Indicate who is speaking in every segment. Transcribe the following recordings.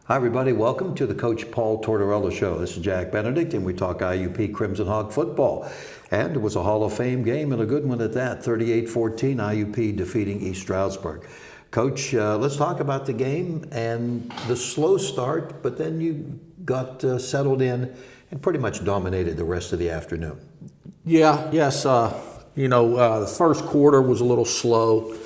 Speaker 1: Hi, everybody. Welcome to the Coach Paul Tortorella Show. This is Jack Benedict, and we talk IUP Crimson Hawk football. And it was a Hall of Fame game, and a good one at that, 38-14, IUP defeating East Stroudsburg. Coach, let's talk about the game and the slow start, but then you got settled in and pretty much dominated the rest of the afternoon.
Speaker 2: Yes. The first quarter was a little slow.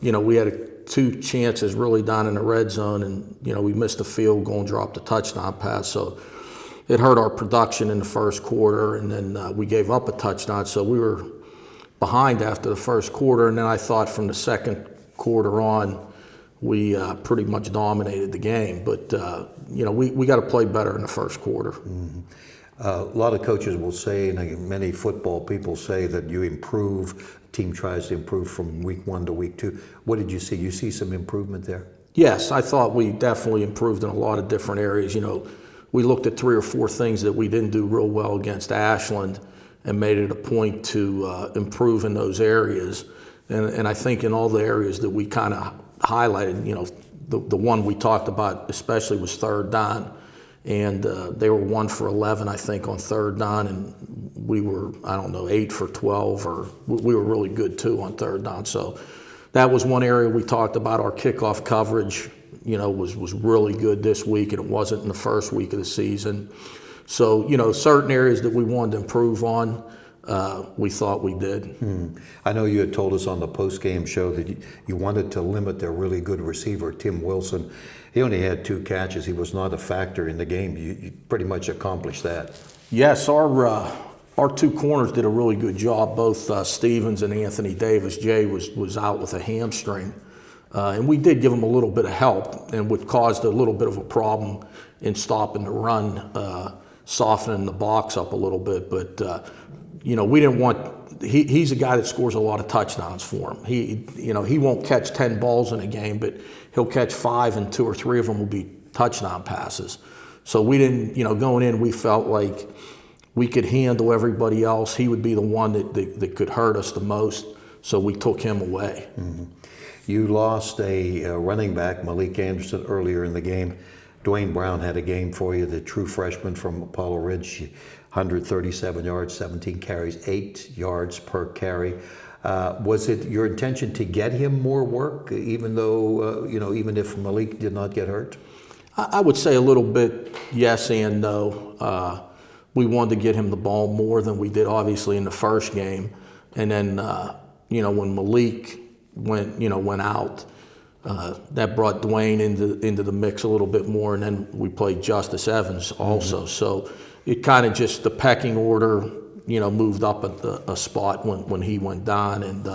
Speaker 2: We had two chances really down in the red zone, and we missed a field goal and dropped a touchdown pass, so it hurt our production in the first quarter, and then we gave up a touchdown, so we were behind after the first quarter. And then I thought from the second quarter on we pretty much dominated the game, but we got to play better in the first quarter.
Speaker 1: Mm-hmm. A lot of coaches will say, and many football people say, that you improve. Team tries to improve from week 1 to week 2. What did you see? You see some improvement there?
Speaker 2: Yes, I thought we definitely improved in a lot of different areas. We looked at 3 or 4 things that we didn't do real well against Ashland and made it a point to improve in those areas. And I think in all the areas that we kind of highlighted, the one we talked about especially was third down. And they were 1 for 11, I think, on third down, and we were, 8 for 12, or we were really good too on third down. So that was one area we talked about. Our kickoff coverage, was really good this week, and it wasn't in the first week of the season. So, certain areas that we wanted to improve on, we thought we did.
Speaker 1: I know you had told us on the post-game show that you wanted to limit their really good receiver, Tim Wilson. He only had 2 catches. He was not a factor in the game. You pretty much accomplished that.
Speaker 2: Yes, our 2 corners did a really good job. Both Stevens and Anthony Davis. Jay was out with a hamstring. And we did give him a little bit of help, and what caused a little bit of a problem in stopping the run, softening the box up a little bit. But, we didn't want – he's a guy that scores a lot of touchdowns for him. He won't catch 10 balls in a game, but he'll catch 5, and 2 or 3 of them will be touchdown passes. So we didn't, going in, we felt like we could handle everybody else. He would be the one that could hurt us the most, so we took him away.
Speaker 1: Mm-hmm. You lost a running back, Malik Anderson, earlier in the game. Dwayne Brown had a game for you, the true freshman from Apollo Ridge, 137 yards, 17 carries, 8 yards per carry. Was it your intention to get him more work, even though, even if Malik did not get hurt?
Speaker 2: I would say a little bit yes and no. We wanted to get him the ball more than we did, obviously, in the first game. And then, when Malik went out, that brought Dwayne into the mix a little bit more, and then we played Justice Evans also. Mm-hmm. So it kind of just, the pecking order, moved up a spot when he went down, and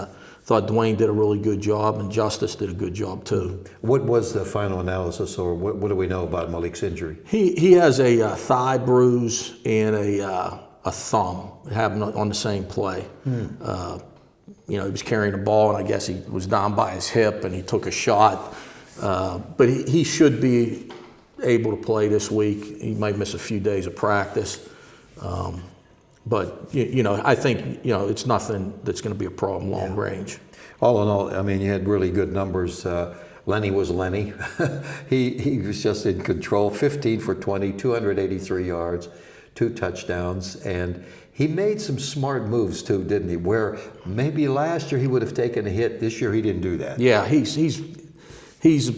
Speaker 2: thought Dwayne did a really good job, and Justice did a good job too.
Speaker 1: What was the final analysis, or what do we know about Malik's injury?
Speaker 2: He has a thigh bruise and a thumb. It happened on the same play. He was carrying the ball, and I guess he was down by his hip, and he took a shot. But he should be able to play this week. He might miss a few days of practice. But, I think, it's nothing that's going to be a problem long range.
Speaker 1: All in all, you had really good numbers. Lenny was Lenny. he was just in control, 15 for 20, 283 yards, 2 touchdowns, and he made some smart moves too, didn't he? Where maybe last year he would have taken a hit. This year he didn't do that.
Speaker 2: Yeah, he's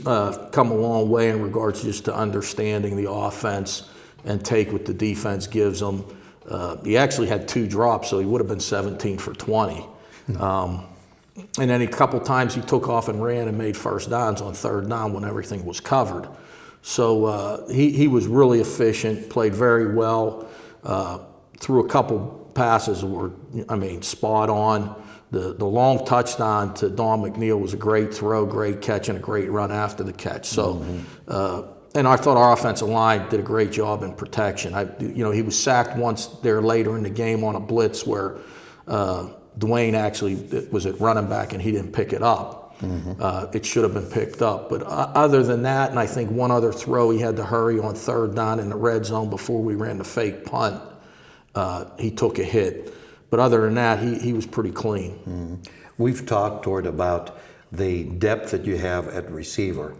Speaker 2: come a long way in regards just to understanding the offense and take what the defense gives him. He actually had 2 drops, so he would have been 17 for 20. And then a couple times he took off and ran and made first downs on third down when everything was covered. So he was really efficient, played very well. Threw a couple passes that were, spot on. The long touchdown to Don McNeil was a great throw, great catch, and a great run after the catch. So, and I thought our offensive line did a great job in protection. He was sacked once there later in the game on a blitz where Dwayne actually was at running back and he didn't pick it up. It should have been picked up. But other than that, and I think one other throw, he had to hurry on third down in the red zone before we ran the fake punt. He took a hit. But other than that, he was pretty clean.
Speaker 1: We've talked about the depth that you have at receiver.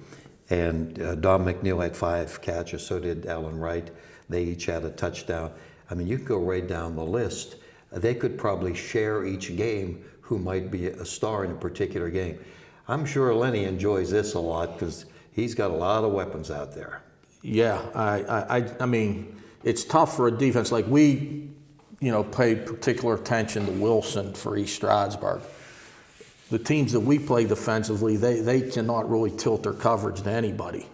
Speaker 1: And Don McNeil had 5 catches, so did Alan Wright. They each had a touchdown. I mean, you could go right down the list. They could probably share each game who might be a star in a particular game. I'm sure Lenny enjoys this a lot because he's got a lot of weapons out there.
Speaker 2: Yeah, I mean, it's tough for a defense. Like we, paid particular attention to Wilson for East Stroudsburg. The teams that we play defensively, they cannot really tilt their coverage to anybody.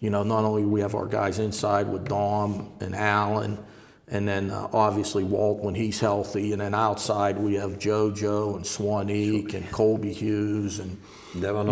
Speaker 2: Not only we have our guys inside with Dom and Allen, and then obviously Walt when he's healthy, and then outside we have JoJo and Swaneek and Colby Hughes and Devin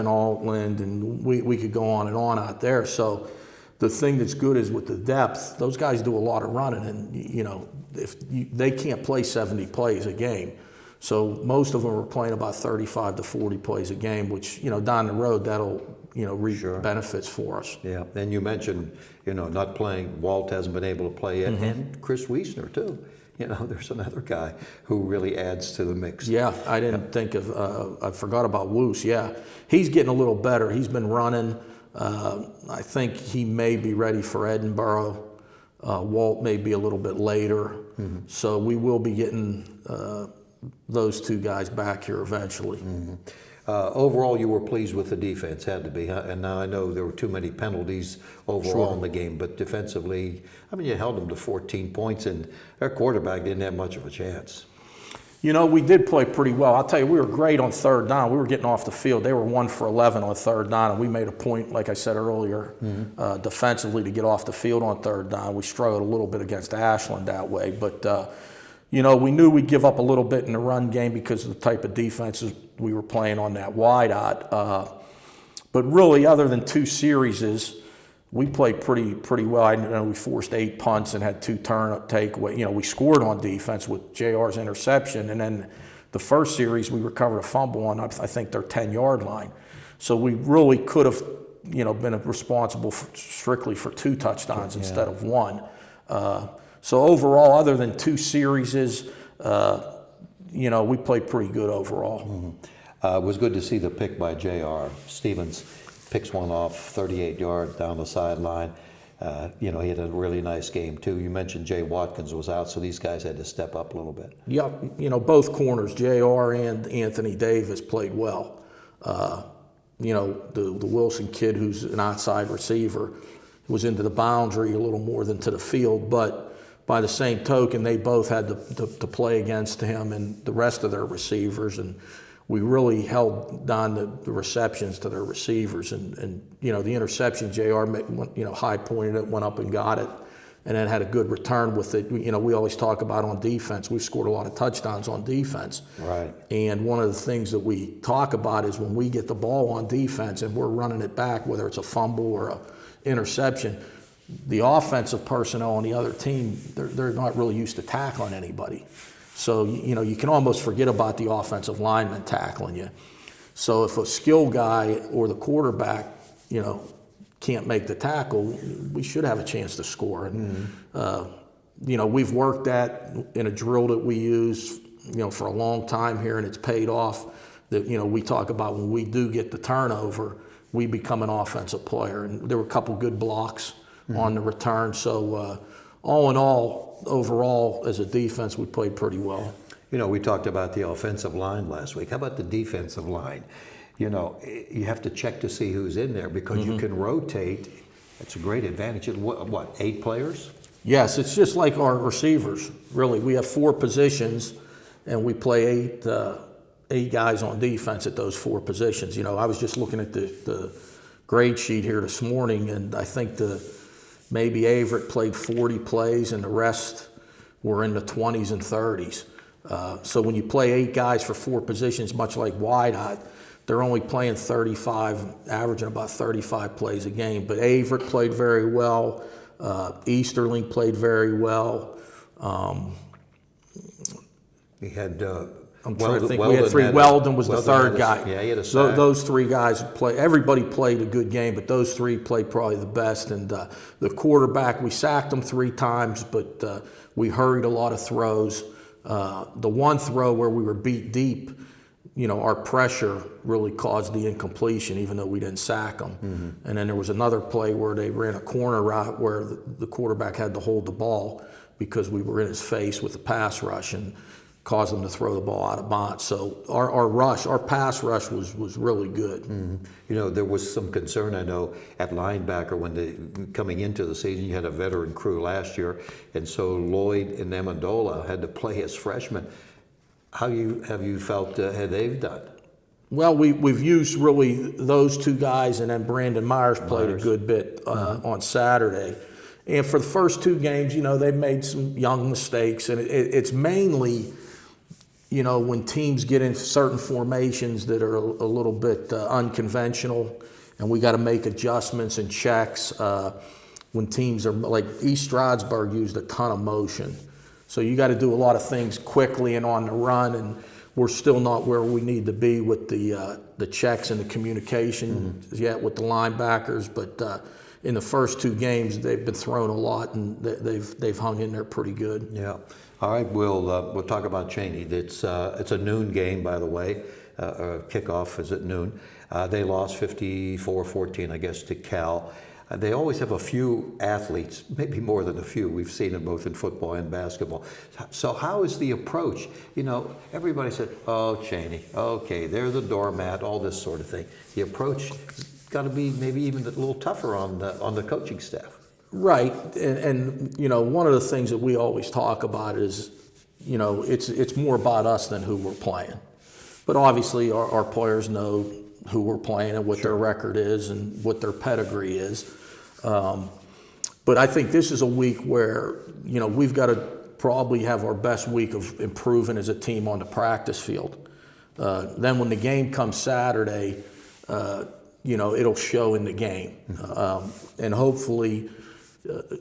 Speaker 2: Altland, and we could go on and on out there. So the thing that's good is with the depth, those guys do a lot of running, and they can't play 70 plays a game. So most of them are playing about 35 to 40 plays a game, which down the road that'll reap benefits for us.
Speaker 1: Yeah, and you mentioned not playing. Walt hasn't been able to play yet, and Chris Wiesner too. There's another guy who really adds to the mix.
Speaker 2: Yeah, I didn't think of. I forgot about Woos. Yeah, he's getting a little better. He's been running. I think he may be ready for Edinburgh. Walt may be a little bit later. So we will be getting those 2 guys back here eventually.
Speaker 1: Overall, you were pleased with the defense, had to be, huh? And now I know there were too many penalties overall in the game, but defensively, I mean, you held them to 14 points, and their quarterback didn't have much of a chance.
Speaker 2: We did play pretty well. I'll tell you, we were great on third down. We were getting off the field. They were 1 for 11 on third down, and we made a point, like I said earlier, defensively to get off the field on third down. We struggled a little bit against Ashland that way, but we knew we'd give up a little bit in the run game because of the type of defenses we were playing on that wideout. But really, other than 2 series, we played pretty well. I know we forced 8 punts and had 2 takeaway. We scored on defense with JR's interception, and then the first series we recovered a fumble on, I think, their 10-yard line. So we really could have, been responsible strictly for 2 touchdowns instead of 1. So overall, other than 2 series, we played pretty good overall.
Speaker 1: It was good to see the pick by J.R. Stevens. Picks one off 38 yards down the sideline. He had a really nice game too. You mentioned Jay Watkins was out, so these guys had to step up a little bit.
Speaker 2: Yeah, both corners, J.R. and Anthony Davis played well. The Wilson kid, who's an outside receiver, was into the boundary a little more than to the field, but by the same token, they both had to play against him and the rest of their receivers, and we really held down the receptions to their receivers. And the interception, JR, high pointed it, went up and got it, and then had a good return with it. We always talk about on defense, we've scored a lot of touchdowns on defense.
Speaker 1: Right.
Speaker 2: And one of the things that we talk about is when we get the ball on defense and we're running it back, whether it's a fumble or an interception, the offensive personnel on the other team, they're not really used to tackling anybody. So, you can almost forget about the offensive lineman tackling you. So if a skill guy or the quarterback, can't make the tackle, we should have a chance to score. And, we've worked that in a drill that we use, for a long time here, and it's paid off. That, we talk about when we do get the turnover, we become an offensive player. And there were a couple good blocks on the return. So all in all, overall, as a defense, we played pretty well.
Speaker 1: We talked about the offensive line last week. How about the defensive line? You have to check to see who's in there because you can rotate. It's a great advantage. What, 8 players?
Speaker 2: Yes, it's just like our receivers, really. We have 4 positions, and we play 8 guys on defense at those 4 positions. I was just looking at the grade sheet here this morning, and I think maybe Averitt played 40 plays, and the rest were in the 20s and 30s. So when you play 8 guys for 4 positions, much like wideout, they're only playing 35, averaging about 35 plays a game. But Averitt played very well. Easterling played very well.
Speaker 1: We had
Speaker 2: I'm trying to think. We had 3. Weldon was the third guy.
Speaker 1: Yeah, he had a sack.
Speaker 2: Those 3 guys everybody played a good game, but those 3 played probably the best. And the quarterback, we sacked him 3 times, but we hurried a lot of throws. The one throw where we were beat deep, our pressure really caused the incompletion, even though we didn't sack them. And then there was another play where they ran a corner route where the quarterback had to hold the ball because we were in his face with the pass rush and caused them to throw the ball out of bounds. So our pass rush was really good.
Speaker 1: There was some concern, I know, at linebacker when coming into the season. You had a veteran crew last year, and so Lloyd and Amendola had to play as freshmen. How have you felt they've done?
Speaker 2: Well, we've used really those two guys, and then Brandon Myers played a good bit on Saturday. And for the first two games, they've made some young mistakes, and it's mainly, when teams get in certain formations that are a little bit unconventional, and we got to make adjustments and checks. When teams are like East Stroudsburg used a ton of motion. So you got to do a lot of things quickly and on the run, and we're still not where we need to be with the checks and the communication yet with the linebackers. But in the first two games, they've been thrown a lot, and they've hung in there pretty good.
Speaker 1: Yeah. All right. We'll talk about Cheyney. It's a noon game, by the way. Kickoff is at noon. They lost 54-14, I guess, to Cal. They always have a few athletes, maybe more than a few. We've seen it both in football and basketball. So how is the approach? Everybody said, oh, Cheyney, okay, they're the doormat, all this sort of thing. The approach has got to be maybe even a little tougher on the coaching staff.
Speaker 2: Right, and one of the things that we always talk about is, it's more about us than who we're playing. But obviously our players know who we're playing and what their record is and what their pedigree is. But I think this is a week where, we've got to probably have our best week of improving as a team on the practice field. Then when the game comes Saturday, it'll show in the game. And hopefully,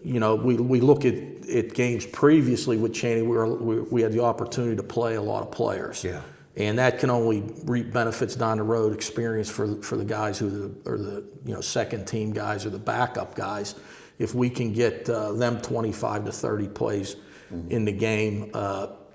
Speaker 2: we look at games previously with Cheyney where we had the opportunity to play a lot of players. Yeah. And that can only reap benefits down the road, experience for the guys who are the second team guys or the backup guys. If we can get them 25 to 30 plays in the game,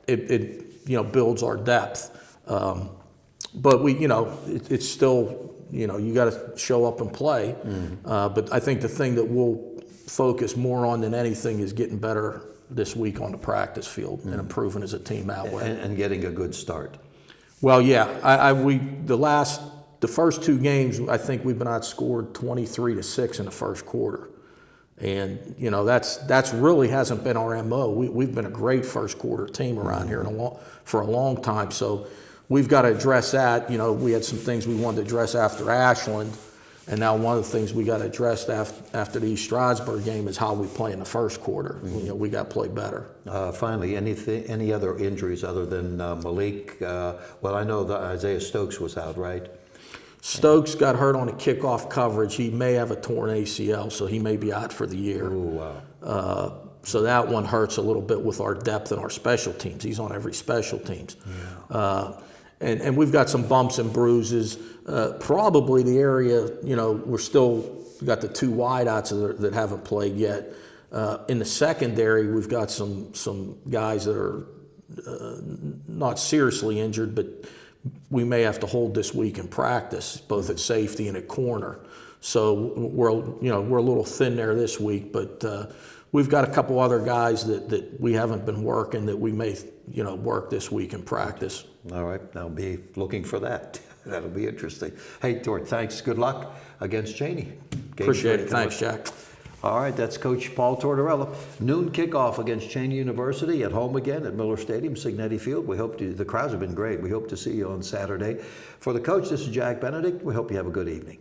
Speaker 2: it builds our depth. But it's still you got to show up and play. But I think the thing that we'll focus more on than anything is getting better this week on the practice field and improving as a team that way.
Speaker 1: And getting a good start.
Speaker 2: Well, yeah, the first two games, I think we've been outscored 23-6 in the first quarter, and that's really hasn't been our MO. We've been a great first quarter team around here for a long time, so we've got to address that. We had some things we wanted to address after Ashland, and now one of the things we got to address after the East Stroudsburg game is how we play in the first quarter. We got to play better.
Speaker 1: Finally, any other injuries other than Malik? Well, I know that Isaiah Stokes was out, right?
Speaker 2: Stokes got hurt on a kickoff coverage. He may have a torn ACL, so he may be out for the year.
Speaker 1: Ooh, wow.
Speaker 2: So that one hurts a little bit with our depth and our special teams. He's on every special teams. Yeah. And we've got some bumps and bruises. Probably the area, we're still got the two wideouts that haven't played yet. In the secondary, we've got some guys that are not seriously injured, but we may have to hold this week in practice, both at safety and at corner. So we're a little thin there this week, but we've got a couple other guys that we haven't been working that we may work this week in practice.
Speaker 1: All right, I'll be looking for that. That'll be interesting. Hey, Tort, thanks. Good luck against Cheyney.
Speaker 2: Appreciate it. Thanks, Jack.
Speaker 1: All right, that's Coach Paul Tortorella. Noon kickoff against Cheyney University at home again at Miller Stadium, Signetti Field. The crowds have been great. We hope to see you on Saturday. For the coach, this is Jack Benedict. We hope you have a good evening.